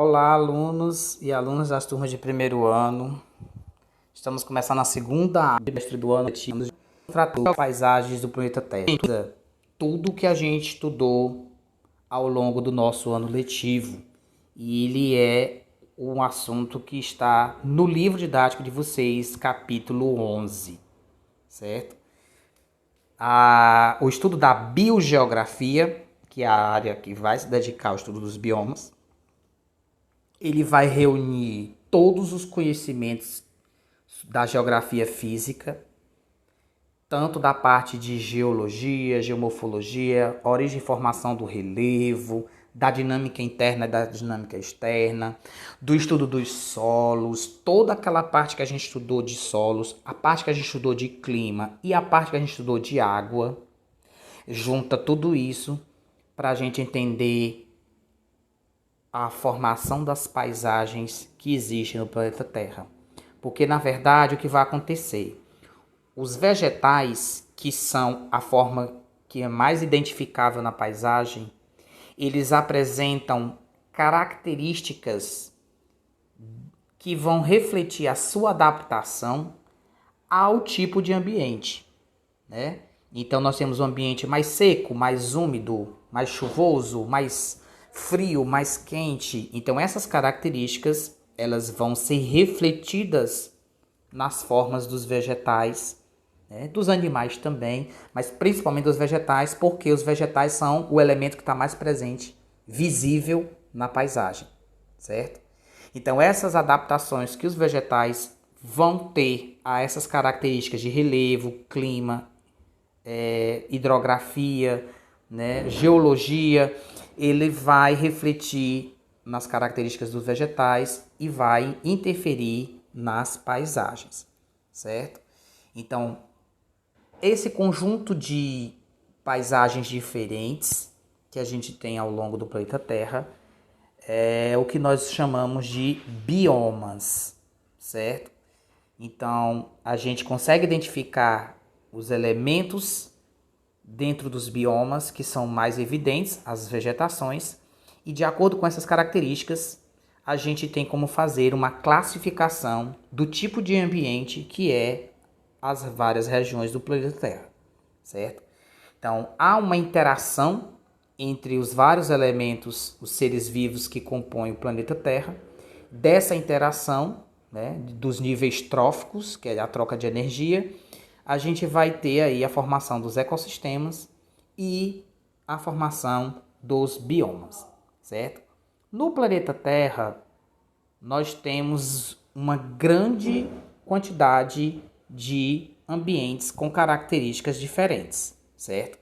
Olá, alunos e alunas das turmas de primeiro ano. Estamos começando a segunda semestre do ano letivo, tratando das paisagens do planeta Terra. Tudo que a gente estudou ao longo do nosso ano letivo. E ele é um assunto que está no livro didático de vocês, capítulo 11, certo? O estudo da biogeografia, que é a área que vai se dedicar ao estudo dos biomas, ele vai reunir todos os conhecimentos da geografia física, tanto da parte de geologia, geomorfologia, origem e formação do relevo, da dinâmica interna e da dinâmica externa, do estudo dos solos, toda aquela parte que a gente estudou de solos, a parte que a gente estudou de clima e a parte que a gente estudou de água, junta tudo isso para a gente entender a formação das paisagens que existem no planeta Terra. Porque, na verdade, o que vai acontecer? Os vegetais, que são a forma que é mais identificável na paisagem, eles apresentam características que vão refletir a sua adaptação ao tipo de ambiente, né? Então, nós temos um ambiente mais seco, mais úmido, mais chuvoso, mais frio, mais quente. Então, essas características, elas vão ser refletidas nas formas dos vegetais, né? Dos animais também, mas principalmente dos vegetais, porque os vegetais são o elemento que está mais presente, visível na paisagem, certo? Então, essas adaptações que os vegetais vão ter a essas características de relevo, clima, hidrografia, né, geologia, ele vai refletir nas características dos vegetais e vai interferir nas paisagens, certo? Então, esse conjunto de paisagens diferentes que a gente tem ao longo do planeta Terra é o que nós chamamos de biomas, certo? Então, a gente consegue identificar os elementos dentro dos biomas que são mais evidentes, as vegetações, e de acordo com essas características, a gente tem como fazer uma classificação do tipo de ambiente que é as várias regiões do planeta Terra, certo? Então, há uma interação entre os vários elementos, os seres vivos que compõem o planeta Terra. Dessa interação, né, dos níveis tróficos, que é a troca de energia, a gente vai ter aí a formação dos ecossistemas e a formação dos biomas, certo? No planeta Terra, nós temos uma grande quantidade de ambientes com características diferentes, certo?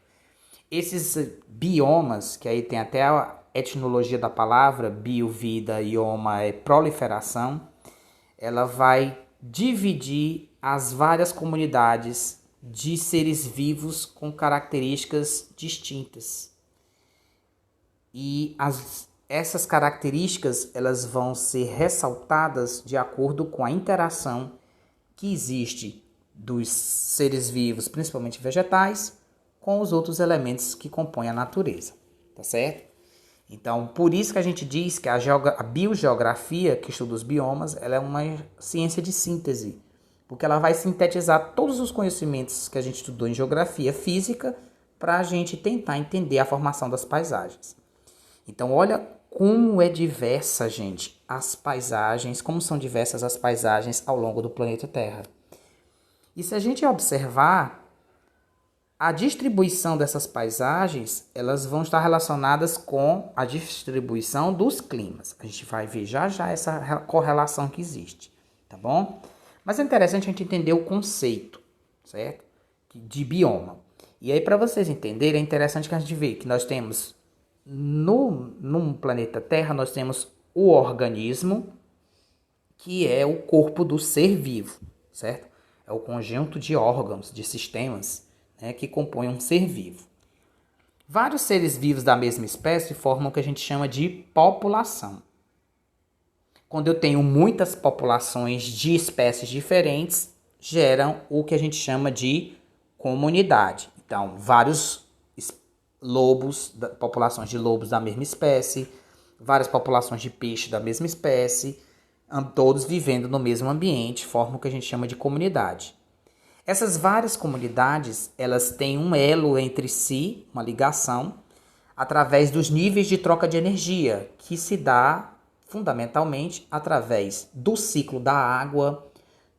Esses biomas, que aí tem até a etimologia da palavra, bio, vida, ioma é proliferação, ela vai dividir as várias comunidades de seres vivos com características distintas. E essas características, elas vão ser ressaltadas de acordo com a interação que existe dos seres vivos, principalmente vegetais, com os outros elementos que compõem a natureza, tá certo? Então, por isso que a gente diz que a biogeografia, que estuda os biomas, ela é uma ciência de síntese, porque ela vai sintetizar todos os conhecimentos que a gente estudou em geografia física para a gente tentar entender a formação das paisagens. Então, olha como é diversa, gente, as paisagens, como são diversas as paisagens ao longo do planeta Terra. E se a gente observar, a distribuição dessas paisagens, elas vão estar relacionadas com a distribuição dos climas. A gente vai ver já essa correlação que existe, tá bom? Mas é interessante a gente entender o conceito, certo? De bioma. E aí, para vocês entenderem, é interessante que a gente vê que nós temos, no planeta Terra, nós temos o organismo, que é o corpo do ser vivo, certo? É o conjunto de órgãos, de sistemas, que compõem um ser vivo. Vários seres vivos da mesma espécie formam o que a gente chama de população. Quando eu tenho muitas populações de espécies diferentes, geram o que a gente chama de comunidade. Então, vários lobos, populações de lobos da mesma espécie, várias populações de peixe da mesma espécie, todos vivendo no mesmo ambiente, formam o que a gente chama de comunidade. Essas várias comunidades, elas têm um elo entre si, uma ligação, através dos níveis de troca de energia, que se dá fundamentalmente através do ciclo da água,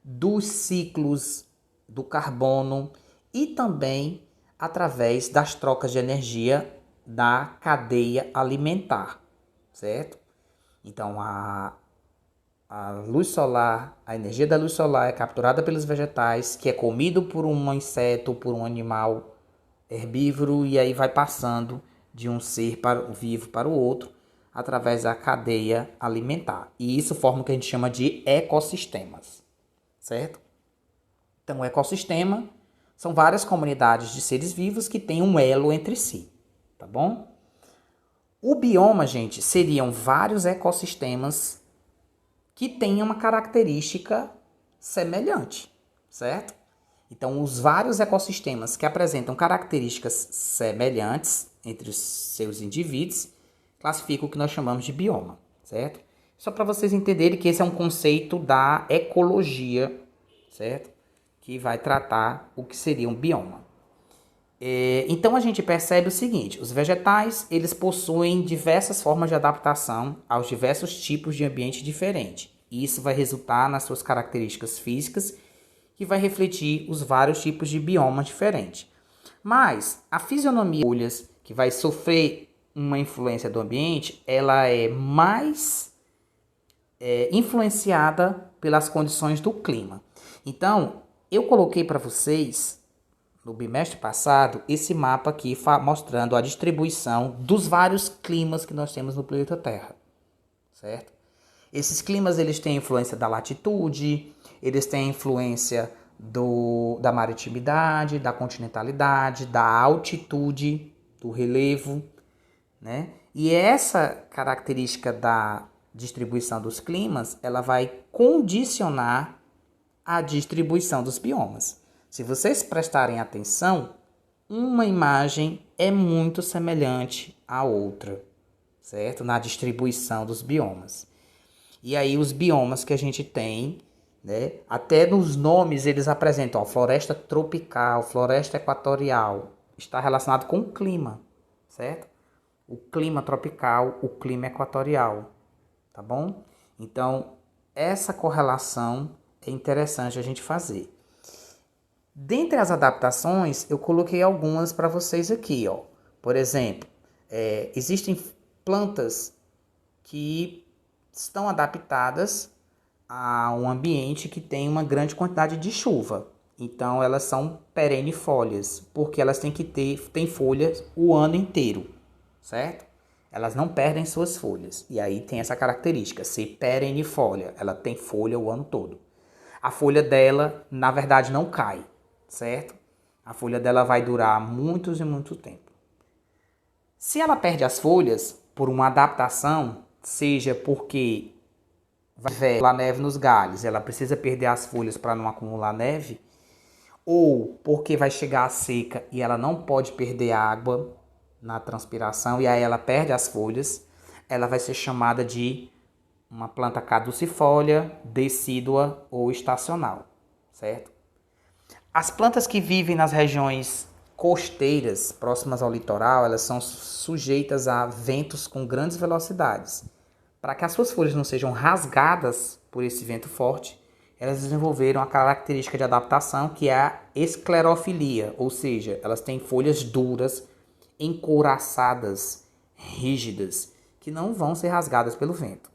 dos ciclos do carbono e também através das trocas de energia da cadeia alimentar, certo? Então, a luz solar, a energia da luz solar é capturada pelos vegetais, que é comido por um inseto, por um animal herbívoro, e aí vai passando de um ser vivo para o outro através da cadeia alimentar. E isso forma o que a gente chama de ecossistemas, certo? Então, o ecossistema são várias comunidades de seres vivos que têm um elo entre si, tá bom? O bioma, gente, seriam vários ecossistemas que tenham uma característica semelhante, certo? Então, os vários ecossistemas que apresentam características semelhantes entre os seus indivíduos classificam o que nós chamamos de bioma, certo? Só para vocês entenderem que esse é um conceito da ecologia, certo? Que vai tratar o que seria um bioma. Então a gente percebe o seguinte: os vegetais eles possuem diversas formas de adaptação aos diversos tipos de ambiente diferente. E isso vai resultar nas suas características físicas, que vai refletir os vários tipos de biomas diferentes. Mas a fisionomia das folhas, que vai sofrer uma influência do ambiente, ela é mais influenciada pelas condições do clima. Então, eu coloquei para vocês, no bimestre passado, esse mapa aqui mostrando a distribuição dos vários climas que nós temos no planeta Terra, certo? Esses climas eles têm influência da latitude, eles têm influência da maritimidade, da continentalidade, da altitude, do relevo, né? E essa característica da distribuição dos climas, ela vai condicionar a distribuição dos biomas. Se vocês prestarem atenção, uma imagem é muito semelhante à outra, certo? Na distribuição dos biomas. E aí os biomas que a gente tem, né? Até nos nomes eles apresentam, ó, floresta tropical, floresta equatorial, está relacionado com o clima, certo? O clima tropical, o clima equatorial, tá bom? Então, essa correlação é interessante a gente fazer. Dentre as adaptações, eu coloquei algumas para vocês aqui, ó. Por exemplo, existem plantas que estão adaptadas a um ambiente que tem uma grande quantidade de chuva. Então, elas são perennifólias, porque elas têm folhas o ano inteiro, certo? Elas não perdem suas folhas. E aí tem essa característica, ser perennifólia. Ela tem folha o ano todo. A folha dela, na verdade, não cai, certo? A folha dela vai durar muitos e muito tempo. Se ela perde as folhas por uma adaptação, seja porque vai acumular neve nos galhos, ela precisa perder as folhas para não acumular neve, ou porque vai chegar a seca e ela não pode perder água na transpiração e aí ela perde as folhas, ela vai ser chamada de uma planta caducifólia, decídua ou estacional, certo? As plantas que vivem nas regiões costeiras, próximas ao litoral, elas são sujeitas a ventos com grandes velocidades. Para que as suas folhas não sejam rasgadas por esse vento forte, elas desenvolveram a característica de adaptação que é a esclerofilia, ou seja, elas têm folhas duras, encouraçadas, rígidas, que não vão ser rasgadas pelo vento.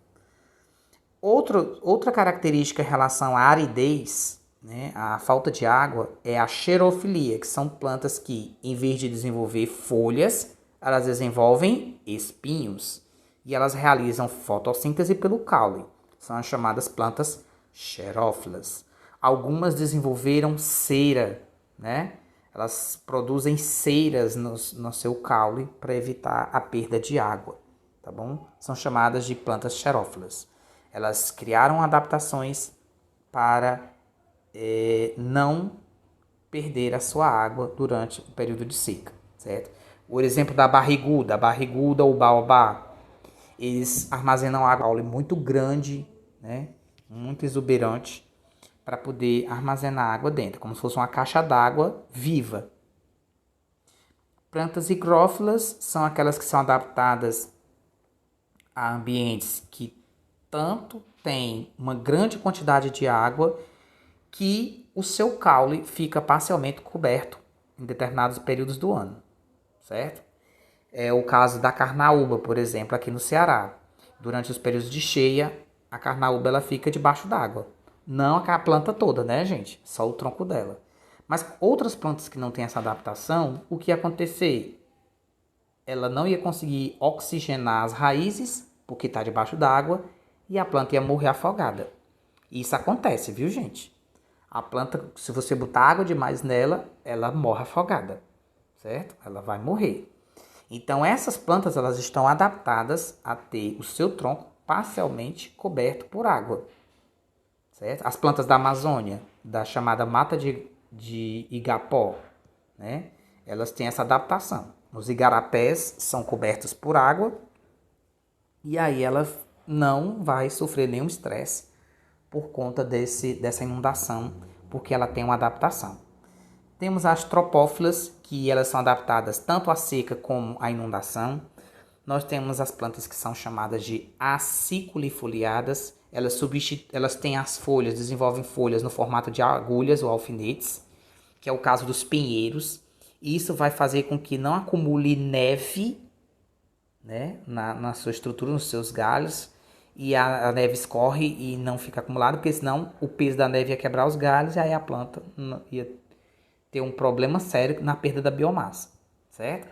Outra característica em relação à aridez, né, a falta de água, é a xerofilia, que são plantas que, em vez de desenvolver folhas, elas desenvolvem espinhos e elas realizam fotossíntese pelo caule. São as chamadas plantas xerófilas. Algumas desenvolveram cera, né? Elas produzem ceras no seu caule para evitar a perda de água, tá bom? São chamadas de plantas xerófilas. Elas criaram adaptações para não perder a sua água durante o período de seca, certo? O exemplo da barriguda ou baobá, eles armazenam água muito grande, né? Muito exuberante, para poder armazenar água dentro, como se fosse uma caixa d'água viva. Plantas higrófilas são aquelas que são adaptadas a ambientes que tanto têm uma grande quantidade de água que o seu caule fica parcialmente coberto em determinados períodos do ano, certo? É o caso da carnaúba, por exemplo, aqui no Ceará. Durante os períodos de cheia, a carnaúba ela fica debaixo d'água. Não a planta toda, né, gente? Só o tronco dela. Mas outras plantas que não têm essa adaptação, o que ia acontecer? Ela não ia conseguir oxigenar as raízes, porque está debaixo d'água, e a planta ia morrer afogada. Isso acontece, viu, gente? A planta, se você botar água demais nela, ela morre afogada, certo? Ela vai morrer. Então, essas plantas elas estão adaptadas a ter o seu tronco parcialmente coberto por água, certo? As plantas da Amazônia, da chamada mata de igapó, né? Elas têm essa adaptação. Os igarapés são cobertos por água e aí ela não vai sofrer nenhum estresse por conta dessa inundação, porque ela tem uma adaptação. Temos as tropófilas, que elas são adaptadas tanto à seca como à inundação. Nós temos as plantas que são chamadas de aciculifoliadas. Elas têm as folhas, desenvolvem folhas no formato de agulhas ou alfinetes, que é o caso dos pinheiros. E isso vai fazer com que não acumule neve, né, na sua estrutura, nos seus galhos, e a neve escorre e não fica acumulada, porque senão o peso da neve ia quebrar os galhos e aí a planta ia ter um problema sério na perda da biomassa, certo?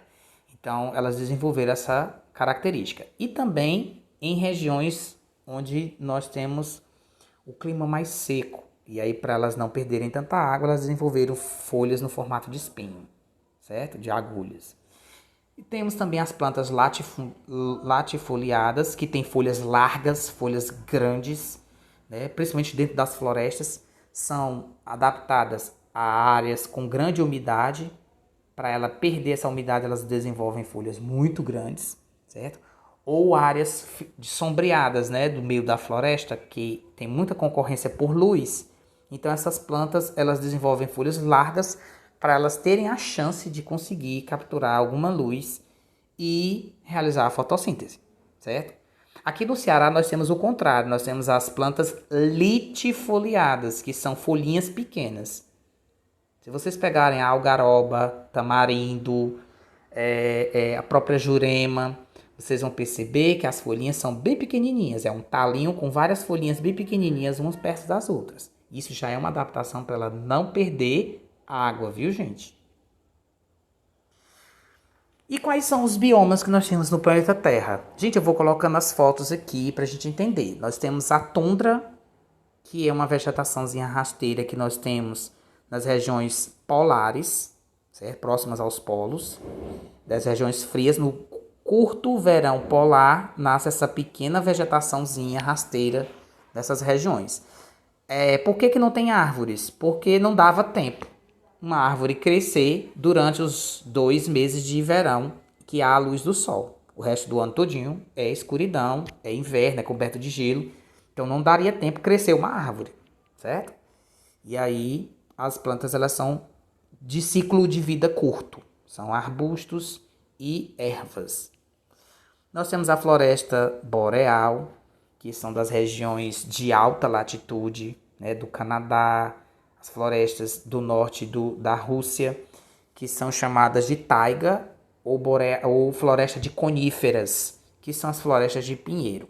Então, elas desenvolveram essa característica. E também em regiões onde nós temos o clima mais seco. E aí, para elas não perderem tanta água, elas desenvolveram folhas no formato de espinho, certo? De agulhas. E temos também as plantas latifoliadas, que têm folhas largas, folhas grandes, né? Principalmente dentro das florestas, são adaptadas a áreas com grande umidade. Para ela perder essa umidade, elas desenvolvem folhas muito grandes, certo? Ou áreas sombreadas, né, do meio da floresta, que tem muita concorrência por luz. Então essas plantas, elas desenvolvem folhas largas para elas terem a chance de conseguir capturar alguma luz e realizar a fotossíntese, certo? Aqui no Ceará nós temos o contrário, nós temos as plantas litifoliadas, que são folhinhas pequenas. Se vocês pegarem a algaroba, tamarindo, a própria jurema, vocês vão perceber que as folhinhas são bem pequenininhas. É um talinho com várias folhinhas bem pequenininhas, umas perto das outras. Isso já é uma adaptação para ela não perder água, viu, gente? E quais são os biomas que nós temos no planeta Terra? Gente, eu vou colocando as fotos aqui para a gente entender. Nós temos a tundra, que é uma vegetaçãozinha rasteira que nós temos nas regiões polares, certo? Próximas aos polos. Das regiões frias, no curto verão polar, nasce essa pequena vegetaçãozinha rasteira dessas regiões. Por que não tem árvores? Porque não dava tempo uma árvore crescer durante os 2 meses de verão, que há a luz do sol. O resto do ano todinho é escuridão, é inverno, é coberto de gelo. Então não daria tempo crescer uma árvore, certo? E aí as plantas elas são de ciclo de vida curto. São arbustos e ervas. Nós temos a floresta boreal, que são das regiões de alta latitude, né, do Canadá, as florestas do norte da Rússia, que são chamadas de taiga ou floresta de coníferas, que são as florestas de pinheiro,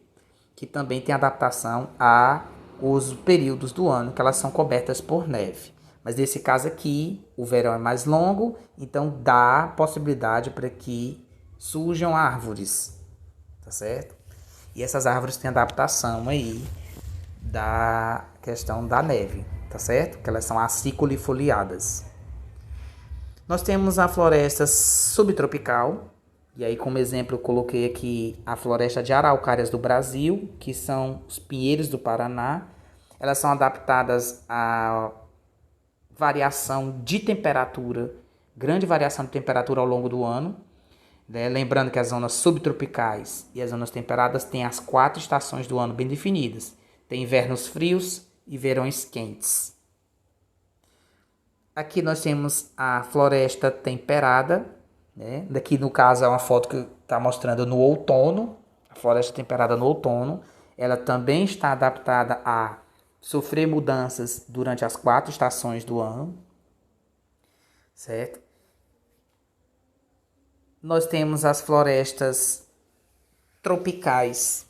que também tem adaptação a os períodos do ano que elas são cobertas por neve. Mas nesse caso aqui, o verão é mais longo, então dá possibilidade para que surjam árvores, tá certo? E essas árvores têm adaptação aí da questão da neve, tá certo? Que elas são aciculifoliadas. Nós temos a floresta subtropical, e aí como exemplo eu coloquei aqui a floresta de araucárias do Brasil, que são os pinheiros do Paraná. Elas são adaptadas a variação de temperatura, grande variação de temperatura ao longo do ano. né? Lembrando que as zonas subtropicais e as zonas temperadas têm as 4 estações do ano bem definidas. Tem invernos frios e verões quentes. Aqui nós temos a floresta temperada, né? Daqui no caso é uma foto que está mostrando no outono, a floresta temperada no outono. Ela também está adaptada a sofrer mudanças durante as 4 estações do ano, certo? Nós temos as florestas tropicais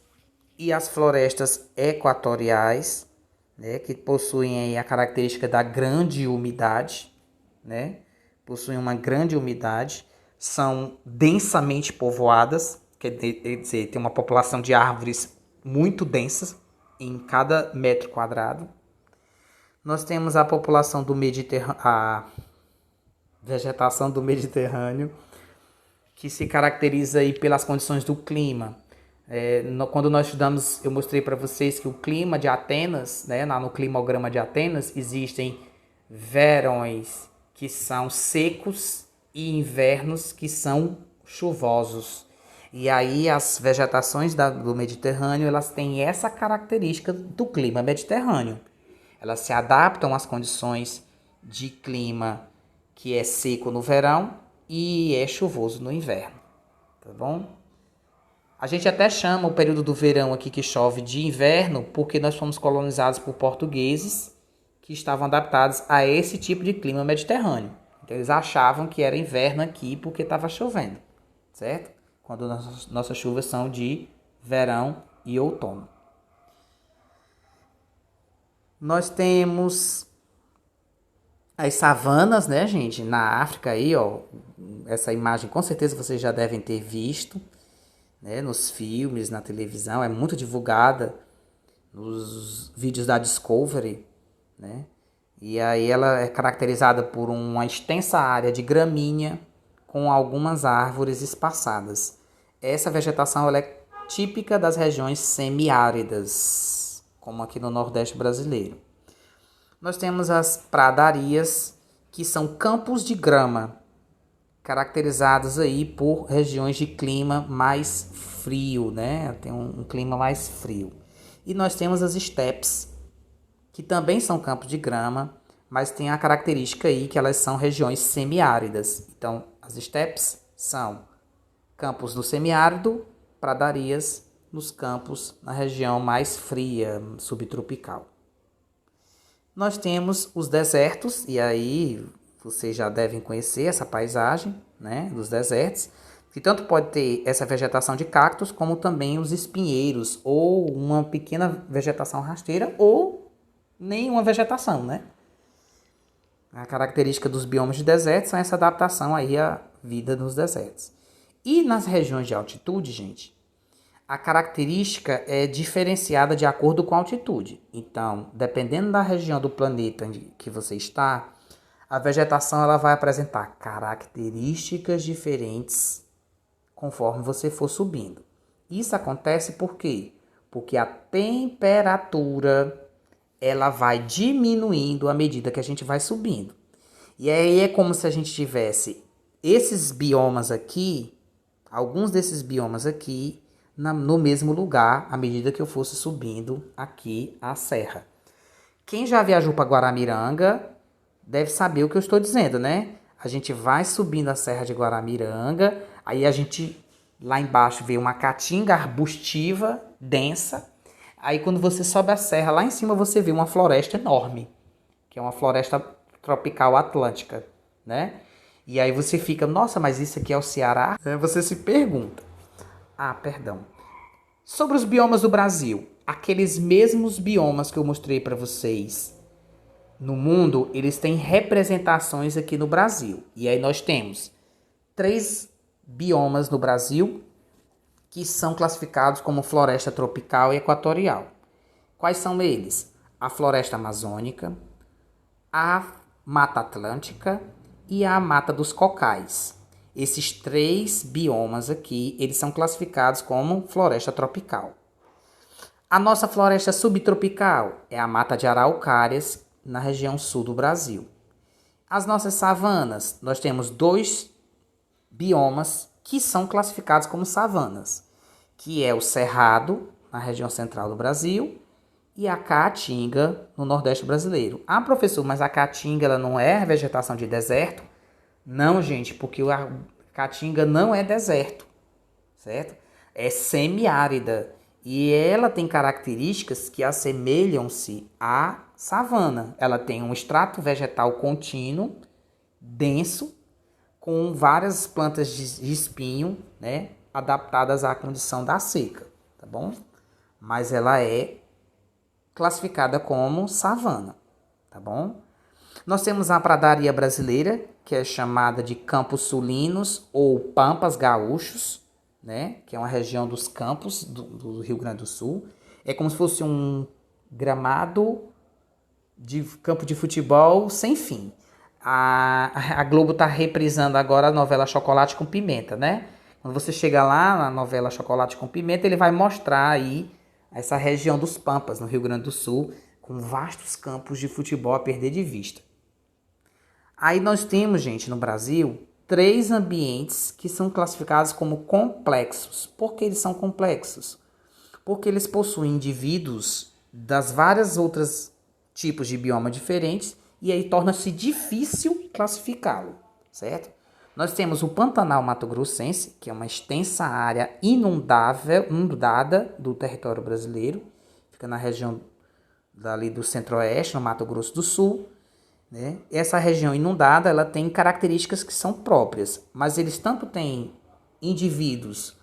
e as florestas equatoriais, né, que possuem aí a característica da grande umidade, né? Possuem uma grande umidade, são densamente povoadas, quer dizer, tem uma população de árvores muito densas em cada metro quadrado. Nós temos a população do Mediterrâneo, a vegetação do Mediterrâneo, que se caracteriza aí pelas condições do clima. Quando nós estudamos, eu mostrei para vocês que o clima de Atenas, né, no climograma de Atenas, existem verões que são secos e invernos que são chuvosos. E aí as vegetações do Mediterrâneo, elas têm essa característica do clima mediterrâneo. Elas se adaptam às condições de clima que é seco no verão e é chuvoso no inverno, tá bom? A gente até chama o período do verão aqui que chove de inverno porque nós fomos colonizados por portugueses que estavam adaptados a esse tipo de clima mediterrâneo. Então eles achavam que era inverno aqui porque estava chovendo, certo? Quando nossas chuvas são de verão e outono. Nós temos as savanas, né, gente, na África aí, ó. Essa imagem com certeza vocês já devem ter visto, né, nos filmes, na televisão, é muito divulgada nos vídeos da Discovery, né? E aí ela é caracterizada por uma extensa área de gramínea com algumas árvores espaçadas. Essa vegetação ela é típica das regiões semiáridas, como aqui no Nordeste brasileiro. Nós temos as pradarias, que são campos de grama, caracterizados aí por regiões de clima mais frio, né? Tem um clima mais frio. E nós temos as estepes, que também são campos de grama, mas tem a característica aí que elas são regiões semiáridas. Então, as estepes são campos no semiárido, pradarias nos campos na região mais fria, subtropical. Nós temos os desertos, e aí vocês já devem conhecer essa paisagem, né, dos desertos, que tanto pode ter essa vegetação de cactos, como também os espinheiros, ou uma pequena vegetação rasteira, ou nenhuma vegetação, né? A característica dos biomas de deserto são essa adaptação aí à vida nos desertos. E nas regiões de altitude, gente, a característica é diferenciada de acordo com a altitude. Então, dependendo da região do planeta em que você está, a vegetação ela vai apresentar características diferentes conforme você for subindo. Isso acontece por quê? Porque a temperatura ela vai diminuindo à medida que a gente vai subindo. E aí é como se a gente tivesse esses biomas aqui, alguns desses biomas aqui, no mesmo lugar, à medida que eu fosse subindo aqui a serra. Quem já viajou para Guaramiranga deve saber o que eu estou dizendo, né? A gente vai subindo a serra de Guaramiranga, aí a gente lá embaixo vê uma caatinga arbustiva, densa. Aí quando você sobe a serra, lá em cima você vê uma floresta enorme, que é uma floresta tropical atlântica, né? E aí você fica, nossa, mas isso aqui é o Ceará? Você se pergunta. Perdão. Sobre os biomas do Brasil, aqueles mesmos biomas que eu mostrei para vocês no mundo, eles têm representações aqui no Brasil. E aí nós temos 3 biomas no Brasil que são classificados como floresta tropical e equatorial. Quais são eles? A floresta amazônica, a Mata Atlântica e a Mata dos Cocais. Esses 3 biomas aqui, eles são classificados como floresta tropical. A nossa floresta subtropical é a Mata de Araucárias, na região sul do Brasil. As nossas savanas, nós temos 2 biomas que são classificados como savanas, que é o Cerrado, na região central do Brasil, e a Caatinga, no Nordeste brasileiro. Ah, professor, mas a Caatinga ela não é vegetação de deserto? Não, gente, porque a Caatinga não é deserto, certo? É semiárida e ela tem características que assemelham-se à savana. Ela tem um extrato vegetal contínuo, denso, com várias plantas de espinho, né, adaptadas à condição da seca, tá bom? Mas ela é classificada como savana, tá bom? Nós temos a pradaria brasileira, que é chamada de Campos Sulinos ou Pampas Gaúchos, né? Que é uma região dos campos do Rio Grande do Sul. É como se fosse um gramado de campo de futebol sem fim. A Globo está reprisando agora a novela Chocolate com Pimenta, né? Quando você chega lá na novela Chocolate com Pimenta, ele vai mostrar aí essa região dos Pampas, no Rio Grande do Sul, com vastos campos de futebol a perder de vista. Aí nós temos, gente, no Brasil, 3 ambientes que são classificados como complexos. Por que eles são complexos? Porque eles possuem indivíduos das várias outras tipos de bioma diferentes e aí torna-se difícil classificá-lo, certo? Nós temos o Pantanal Mato-Grossense, que é uma extensa área inundada do território brasileiro, fica na região dali do Centro-Oeste, no Mato Grosso do Sul, né? Essa região inundada ela tem características que são próprias, mas eles tanto têm indivíduos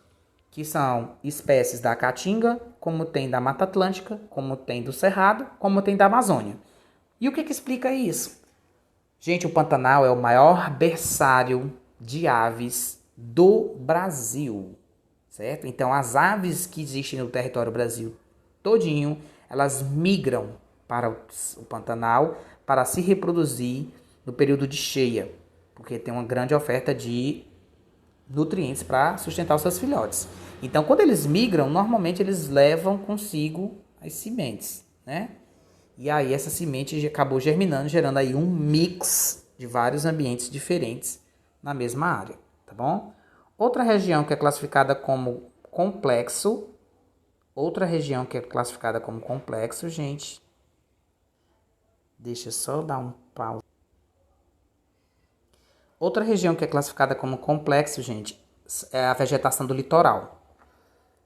que são espécies da Caatinga, como tem da Mata Atlântica, como tem do Cerrado, como tem da Amazônia. E o que explica isso? Gente, o Pantanal é o maior berçário de aves do Brasil, certo? Então, as aves que existem no território Brasil todinho, elas migram para o Pantanal para se reproduzir no período de cheia, porque tem uma grande oferta de nutrientes para sustentar os seus filhotes. Então, quando eles migram, normalmente eles levam consigo as sementes, né? E aí essa semente acabou germinando, gerando aí um mix de vários ambientes diferentes na mesma área, tá bom? Outra região que é classificada como complexo, gente, deixa eu só dar um pause. Outra região que é classificada como complexo, gente, é a vegetação do litoral.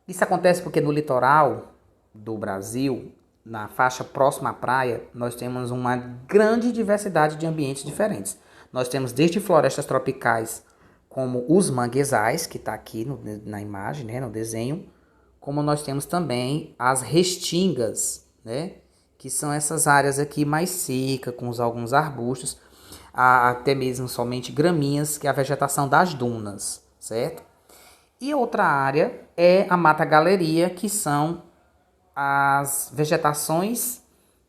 Isso acontece porque no litoral do Brasil, na faixa próxima à praia, nós temos uma grande diversidade de ambientes diferentes. Nós temos desde florestas tropicais, como os manguezais, que está aqui na imagem, né, no desenho, como nós temos também as restingas, né, que são essas áreas aqui mais secas, com alguns arbustos, até mesmo somente graminhas, que é a vegetação das dunas, certo? E outra área é a mata galeria, que são as vegetações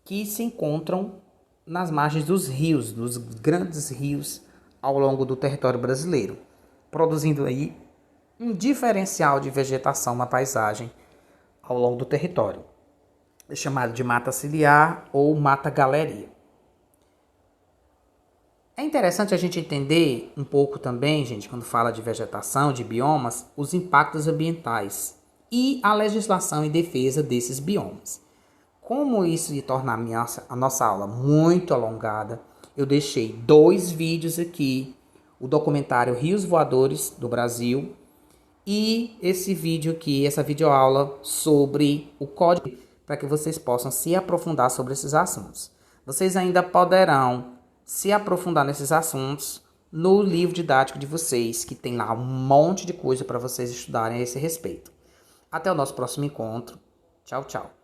que se encontram nas margens dos rios, dos grandes rios ao longo do território brasileiro, produzindo aí um diferencial de vegetação na paisagem ao longo do território. É chamado de mata ciliar ou mata galeria. É interessante a gente entender um pouco também, gente, quando fala de vegetação, de biomas, os impactos ambientais e a legislação em defesa desses biomas. Como isso ia tornar a nossa aula muito alongada, eu deixei 2 vídeos aqui, o documentário Rios Voadores do Brasil e esse vídeo aqui, essa videoaula sobre o código, para que vocês possam se aprofundar sobre esses assuntos. Vocês ainda poderão se aprofundar nesses assuntos no livro didático de vocês, que tem lá um monte de coisa para vocês estudarem a esse respeito. Até o nosso próximo encontro. Tchau, tchau.